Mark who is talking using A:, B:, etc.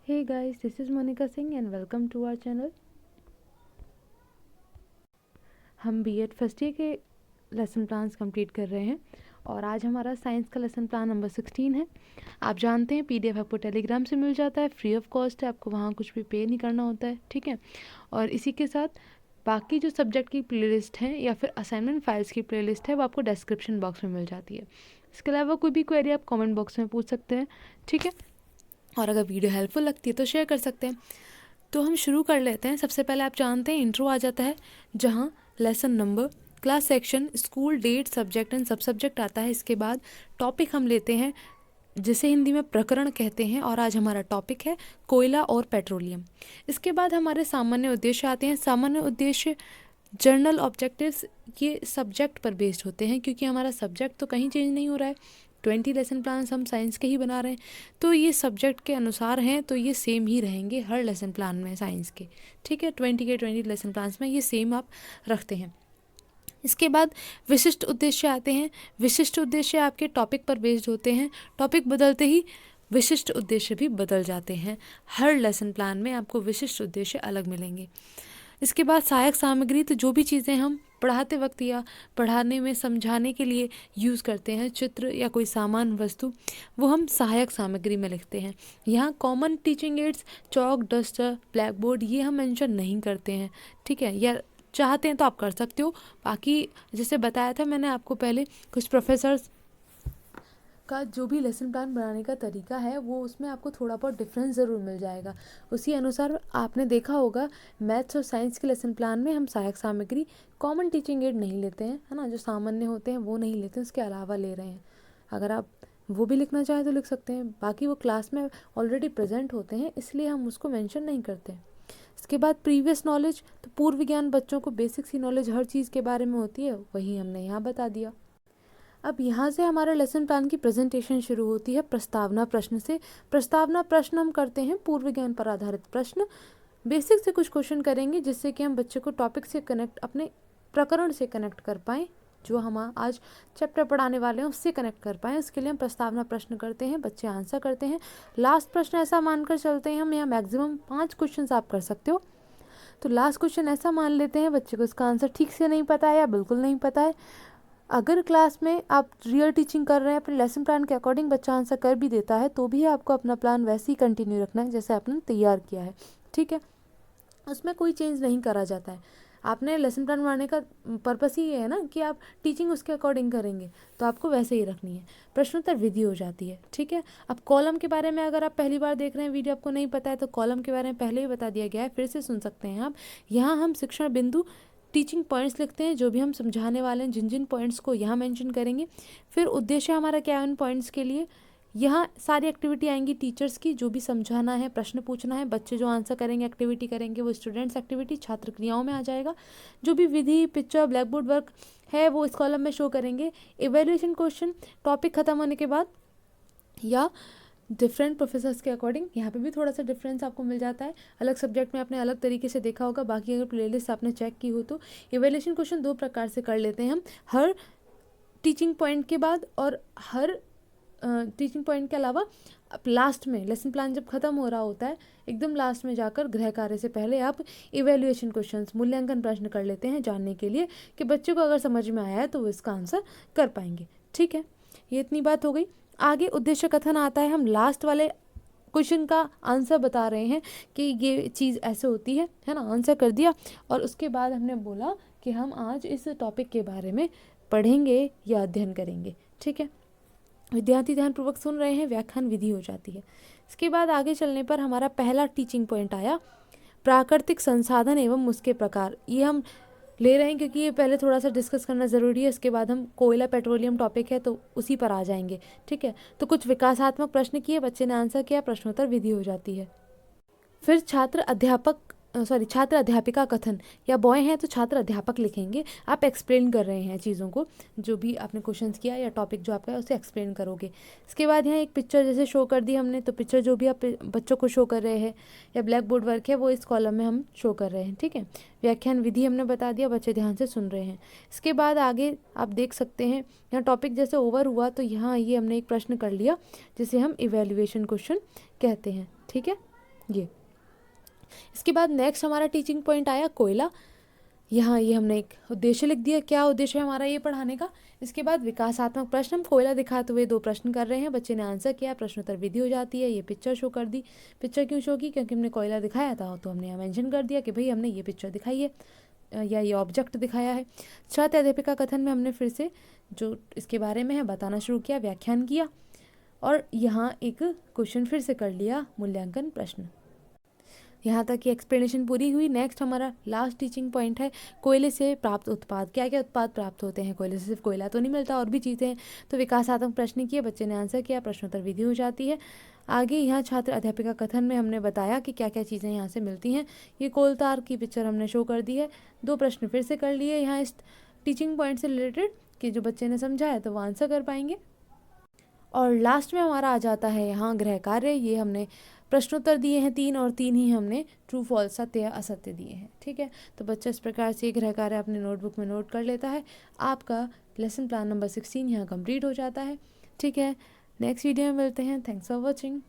A: Hey guys, this is Monica Singh and welcome to our channel. हम BEd first year के lesson plans complete कर रहे हैं और आज हमारा साइंस का लेसन प्लान नंबर 16 है। आप जानते हैं पीडीएफ आपको टेलीग्राम से मिल जाता है, फ्री ऑफ कॉस्ट है, आपको वहाँ कुछ भी पे नहीं करना होता है, ठीक है। और इसी के साथ बाकी जो सब्जेक्ट की प्लेलिस्ट है या फिर असाइनमेंट फाइल्स की प्लेलिस्ट है वो आपको डिस्क्रिप्शन बॉक्स में मिल जाती है। इसके अलावा कोई भी क्वेरी आप कमेंट बॉक्स में पूछ सकते हैं, ठीक है। और अगर वीडियो हेल्पफुल लगती है तो शेयर कर सकते हैं। तो हम शुरू कर लेते हैं। सबसे पहले आप जानते हैं इंट्रो आ जाता है, जहाँ lesson number, class section, school, date, subject and sub subject आता है। इसके बाद टॉपिक हम लेते हैं जिसे हिंदी में प्रकरण कहते हैं और आज हमारा टॉपिक है कोयला और पेट्रोलियम। इसके बाद हमारे सामान्य उद्देश्य आते हैं। सामान्य उद्देश्य जर्नल ऑब्जेक्टिव्स ये सब्जेक्ट पर बेस्ड होते हैं, क्योंकि हमारा सब्जेक्ट तो कहीं चेंज नहीं हो रहा है। 20 लेसन प्लान्स हम साइंस के ही बना रहे हैं, तो ये सब्जेक्ट के अनुसार हैं, तो ये सेम ही रहेंगे हर लेसन प्लान में साइंस के, ठीक है। 20 लेसन प्लान्स में ये सेम आप रखते हैं। इसके बाद विशिष्ट उद्देश्य आते हैं। विशिष्ट उद्देश्य आपके टॉपिक पर बेस्ड होते हैं। टॉपिक बदलते ही विशिष्ट उद्देश्य भी बदल जाते हैं। हर लेसन प्लान में आपको विशिष्ट उद्देश्य अलग मिलेंगे। इसके बाद सहायक सामग्री, तो जो भी चीज़ें हम पढ़ाते वक्त या पढ़ाने में समझाने के लिए यूज़ करते हैं, चित्र या कोई सामान वस्तु, वो हम सहायक सामग्री में लिखते हैं। यहाँ common teaching ads, chalk, duster, black board ये हम मेंशन नहीं करते हैं, ठीक है। या चाहते हैं तो आप कर सकते हो। बाकी जैसे बताया था मैंने आपको पहले, कुछ प्रोफेसर्स का जो भी लेसन प्लान बनाने का तरीका है वो उसमें आपको थोड़ा बहुत डिफरेंस ज़रूर मिल जाएगा। उसी अनुसार आपने देखा होगा मैथ्स और साइंस के लेसन प्लान में हम सहायक सामग्री, कॉमन टीचिंग एड नहीं लेते हैं, है ना। जो सामान्य होते हैं वो नहीं लेते हैं, उसके अलावा ले रहे हैं। अगर आप वो भी लिखना चाहें तो लिख सकते हैं। बाकी वो क्लास में ऑलरेडी प्रेजेंट होते हैं, इसलिए हम उसको मेंशन नहीं करते। इसके बाद प्रीवियस नॉलेज, तो पूर्व ज्ञान, बच्चों को बेसिक सी नॉलेज हर चीज़ के बारे में होती है, वही हमने यहाँ बता दिया। अब यहाँ से हमारा लेसन प्लान की प्रेजेंटेशन शुरू होती है प्रस्तावना प्रश्न से। प्रस्तावना प्रश्न हम करते हैं पूर्व ज्ञान पर आधारित प्रश्न। बेसिक से कुछ क्वेश्चन करेंगे जिससे कि हम बच्चे को टॉपिक से कनेक्ट, अपने प्रकरण से कनेक्ट कर पाएँ, जो हम आज चैप्टर पढ़ाने वाले हैं उससे कनेक्ट कर पाएँ। उसके लिए हम प्रस्तावना प्रश्न करते हैं, बच्चे आंसर करते हैं। लास्ट प्रश्न ऐसा मानकर चलते हैं हम, यहाँ मैक्सिमम 5 क्वेश्चन आप कर सकते हो। तो लास्ट क्वेश्चन ऐसा मान लेते हैं बच्चे को इसका आंसर ठीक से नहीं पता है या बिल्कुल नहीं पता है। अगर क्लास में आप रियल टीचिंग कर रहे हैं, अपने लेसन प्लान के अकॉर्डिंग बच्चा आंसर कर भी देता है, तो भी आपको अपना प्लान वैसे ही कंटिन्यू रखना है जैसे आपने तैयार किया है, ठीक है। उसमें कोई चेंज नहीं करा जाता है। आपने लेसन प्लान बनाने का पर्पस ही ये है ना कि आप टीचिंग उसके अकॉर्डिंग करेंगे, तो आपको वैसे ही रखनी है। प्रश्नोत्तर विधि हो जाती है, ठीक है। अब कॉलम के बारे में अगर आप पहली बार देख रहे हैं वीडियो, आपको नहीं पता है, तो कॉलम के बारे में पहले ही बता दिया गया है, फिर से सुन सकते हैं आप। यहाँ हम शिक्षण बिंदु, टीचिंग पॉइंट्स लिखते हैं, जो भी हम समझाने वाले हैं जिन जिन पॉइंट्स को यहाँ मेंशन करेंगे। फिर उद्देश्य हमारा क्या है उन पॉइंट्स के लिए। यहाँ सारी एक्टिविटी आएंगी टीचर्स की, जो भी समझाना है, प्रश्न पूछना है, बच्चे जो आंसर करेंगे, एक्टिविटी करेंगे, वो स्टूडेंट्स एक्टिविटी, छात्र क्रियाओं में आ जाएगा। जो भी विधि, पिक्चर, ब्लैक बोर्ड वर्क है वो इस कॉलम में शो करेंगे। इवेल्युएशन क्वेश्चन टॉपिक खत्म होने के बाद या डिफरेंट प्रोफेसर्स के अकॉर्डिंग, यहाँ पे भी थोड़ा सा डिफरेंस आपको मिल जाता है। अलग सब्जेक्ट में आपने अलग तरीके से देखा होगा, बाकी अगर प्लेलिस्ट आपने चेक की हो तो। इवेल्युएशन क्वेश्चन 2 प्रकार से कर लेते हैं हम, हर टीचिंग पॉइंट के बाद और हर टीचिंग पॉइंट के अलावा लास्ट में, लेसन प्लान जब खत्म हो रहा होता है एकदम लास्ट में जाकर गृह कार्य से पहले आप इवेल्युएशन क्वेश्चंस, मूल्यांकन प्रश्न कर लेते हैं, जानने के लिए कि बच्चे को अगर समझ में आया है तो वो इसका आंसर कर पाएंगे, ठीक है। ये इतनी बात हो गई। आगे उद्देश्य कथन आता है। हम लास्ट वाले क्वेश्चन का आंसर बता रहे हैं कि ये चीज़ ऐसे होती है ना, आंसर कर दिया। और उसके बाद हमने बोला कि हम आज इस टॉपिक के बारे में पढ़ेंगे या अध्ययन करेंगे, ठीक है। विद्यार्थी ध्यानपूर्वक सुन रहे हैं, व्याख्यान विधि हो जाती है। इसके बाद आगे चलने पर हमारा पहला टीचिंग पॉइंट आया, प्राकृतिक संसाधन एवं उसके प्रकार। ये हम ले रहे हैं क्योंकि ये पहले थोड़ा सा डिस्कस करना ज़रूरी है। इसके बाद हम कोयला पेट्रोलियम टॉपिक है तो उसी पर आ जाएंगे, ठीक है। तो कुछ विकासात्मक प्रश्न किए, बच्चे ने आंसर किया, प्रश्नोत्तर विधि हो जाती है। फिर छात्र अध्यापिका कथन, या बॉय हैं तो छात्र अध्यापक लिखेंगे। आप एक्सप्लेन कर रहे हैं चीज़ों को, जो भी आपने क्वेश्चंस किया या टॉपिक जो आपका है उसे एक्सप्लेन करोगे। इसके बाद यहाँ एक पिक्चर जैसे शो कर दी हमने, तो पिक्चर जो भी आप बच्चों को शो कर रहे हैं या ब्लैक बोर्ड वर्क है वो इस कॉलम में हम शो कर रहे हैं, ठीक है। व्याख्यान विधि हमने बता दिया, बच्चे ध्यान से सुन रहे हैं। इसके बाद आगे आप देख सकते हैं यहाँ टॉपिक जैसे ओवर हुआ, तो यहाँ ये हमने एक प्रश्न कर लिया जिसे हम इवेल्युएशन क्वेश्चन कहते हैं, ठीक है। ये। इसके बाद नेक्स्ट हमारा टीचिंग पॉइंट आया कोयला। यहाँ ये हमने एक उद्देश्य लिख दिया, क्या उद्देश्य है हमारा ये पढ़ाने का। इसके बाद विकासात्मक प्रश्न, हम कोयला दिखाते हुए 2 प्रश्न कर रहे हैं, बच्चे ने आंसर किया, प्रश्नोत्तर विधि हो जाती है। ये पिक्चर शो कर दी। पिक्चर क्यों शो की, क्योंकि हमने कोयला दिखाया था तो हमने यहाँ मेंशन कर दिया कि भाई हमने ये पिक्चर दिखाई है या ये ऑब्जेक्ट दिखाया है। छात्र अध्यापिका कथन में हमने फिर से जो इसके बारे में है बताना शुरू किया, व्याख्यान किया और यहाँ एक क्वेश्चन फिर से कर लिया, मूल्यांकन प्रश्न। यहाँ तक की एक्सप्लेनेशन पूरी हुई। नेक्स्ट हमारा लास्ट टीचिंग पॉइंट है कोयले से प्राप्त उत्पाद। क्या क्या उत्पाद प्राप्त होते हैं कोयले से, सिर्फ कोयला तो नहीं मिलता, और भी चीज़ें हैं। तो विकासात्मक प्रश्न किए, बच्चे ने आंसर किया, प्रश्नोत्तर विधि हो जाती है। आगे यहाँ छात्र अध्यापिका कथन में हमने बताया कि क्या क्या चीज़ें यहाँ से मिलती हैं। ये कोल तार की पिक्चर हमने शो कर दी है। 2 प्रश्न फिर से कर लिए यहाँ इस टीचिंग पॉइंट से रिलेटेड कि जो बच्चे ने समझा है तो वो आंसर कर पाएंगे। और लास्ट में हमारा आ जाता है यहाँ गृह कार्य। ये हमने प्रश्नोत्तर दिए हैं 3 और 3 ही हमने ट्रू फॉल्स सत्य या असत्य दिए हैं। ठीक है, तो बच्चा इस प्रकार से गृह कार्य अपने नोटबुक में नोट कर लेता है। आपका लेसन प्लान नंबर 16 यहाँ कंप्लीट हो जाता है। ठीक है, नेक्स्ट वीडियो में मिलते हैं। Thanks for watching.